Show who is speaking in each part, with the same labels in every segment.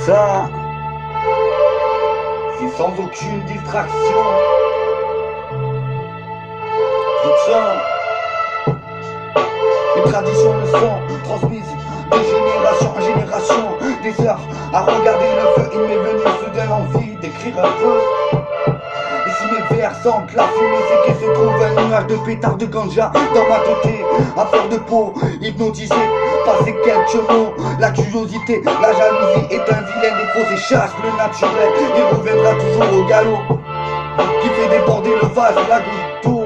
Speaker 1: ça, c'est sans aucune distraction. Tout ça, les traditions le sont transmises de génération en génération. Des heures à regarder le feu, il m'est venu soudain l'envie d'écrire un peu. Et si mes vers sentent la fumée, c'est qu'il se trouve un nuage de pétards de ganja dans ma tête, à fleur de peau, hypnotisé par ces quelques mots. La curiosité, la jalousie est un vilain défaut, c'est chasse le naturel, il reviendra toujours au galop qui fait déborder le vase, la goutte d'eau.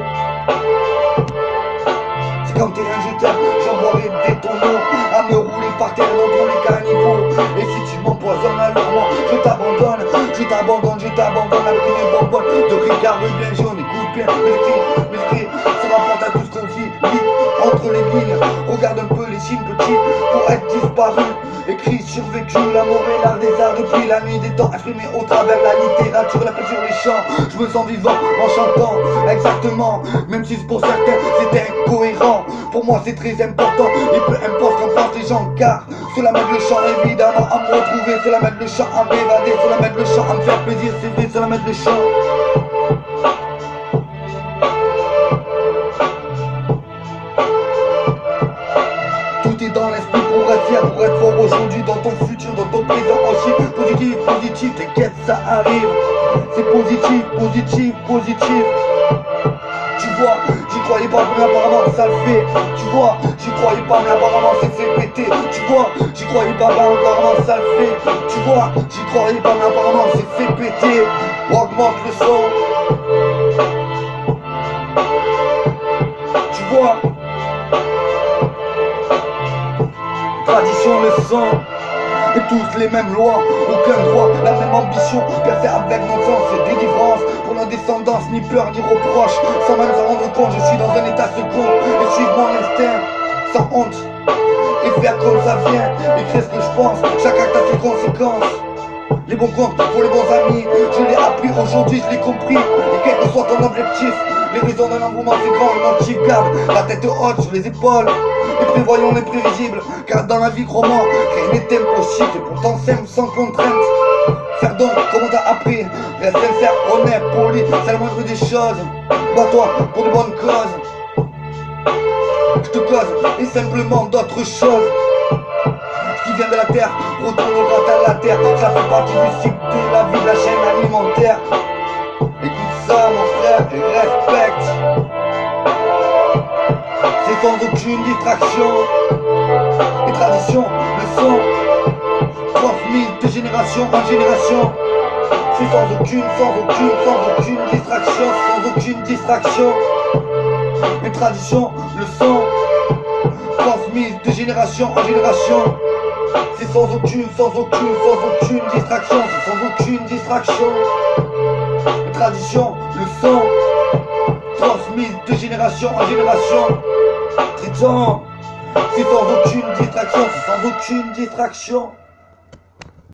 Speaker 1: C'est quand t'es un jeteur, j'envoierai des tonneaux à me rouler par terre dans tous les caniveaux. Et si tu m'empoisonnes, alors moi je t'abandonne, je t'abandonne, je t'abandonne avec une bonbonne de Ricard bien jaune. Écoute bien, mes cris se rapportent à tout ce qu'on vit, lit entre les lignes. Regarde un peu les signes petits pour être disparu. Écrit, survécu, l'amour et l'art des arts depuis la nuit des temps, exprimé au travers la littérature, la peinture, les chants. Je me sens vivant en chantant, exactement, même si pour certains c'était incohérent. Pour moi c'est très important, et peu importe qu'en pensent les gens, car cela m'aide le chant évidemment à me retrouver, cela m'aide le chant à m'évader, cela m'aide le chant à me faire plaisir, c'est vrai, cela m'aide le chant. Tout est dans l'esprit pour être fier, pour être fort aujourd'hui, dans ton futur, dans ton présent aussi. Positif, positif, t'inquiète, ça arrive. C'est positif, positif, positif. Tu vois, j'y croyais pas, mais apparemment ça le fait. Tu vois, j'y croyais pas, mais apparemment c'est fait péter. Tu vois, j'y croyais pas, mais apparemment ça le fait. Tu vois, j'y croyais pas, mais apparemment c'est fait péter. Augmente le son. Tu vois, tradition le sang. Et tous les mêmes lois, aucun droit, la même ambition, percer avec nos sens et délivrance pour nos descendance, ni peur ni reproche, sans même s'en rendre compte, je suis dans un état second, et suivre mon instinct, sans honte, et faire comme ça vient, écrire ce que je pense, chaque acte a ses conséquences. Les bons comptes pour les bons amis, je l'ai appris aujourd'hui, je l'ai compris, et quel que soit ton objectif, les raisons d'un engouement c'est grand, le motif garde la tête haute sur les épaules, et prévoyons l'imprévisible, car dans la vie crois-moi, rien n'est impossible, et pourtant simple sans contrainte. Faire donc comme on t'a appris, reste sincère, honnête, poli, c'est la moindre des choses. Bats-toi pour de bonnes causes. Je te cause, et simplement d'autres choses. Ce qui vient de la terre, retournera à la terre. Ça fait partie du cycle de la vie, de la chaîne alimentaire. Écoute ça mon frère, et respecte. C'est sans aucune distraction. Les traditions, le son, transmis de génération en génération. C'est sans aucune distraction. Les traditions, le son, transmis de génération en génération. C'est sans aucune distraction. C'est sans aucune distraction. Les traditions, le son, transmis de génération en génération. C'est sans aucune distraction, c'est sans aucune distraction.